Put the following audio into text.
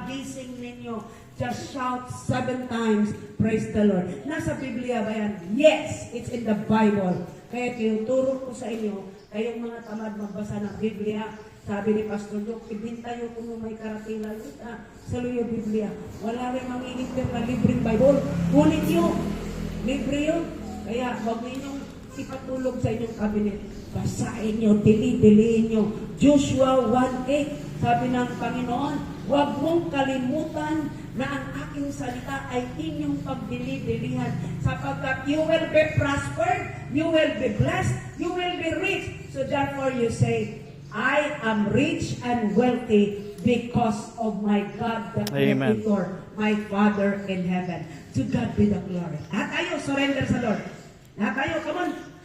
pagising ninyo, just shout 7 times, praise the Lord. Nasa Biblia ba yan? Yes, it's in the Bible. Kaya tinuturo ko sa inyo, kayong mga tamad magbasa ng Biblia, sabi ni Pastor Luke, ibintayo kung may karating na sa luyo Biblia. Wala rin mangingitin na libreng Bible. Kunin nyo. Libre yun. Kaya huwag ninyong ipatulog sa inyong cabinet. Basahin nyo, dili-diliin nyo. Joshua 1:8, sabi ng Panginoon, huwag mong kalimutan na ang aking salita ay inyong pagdili-dilihan sapagkat you will be prospered, you will be blessed, you will be rich. So therefore you say, I am rich and wealthy because of my God, the Creator, my Father in heaven. To God be the glory. Lahat tayo, surrender sa Lord. Lahat tayo, come on.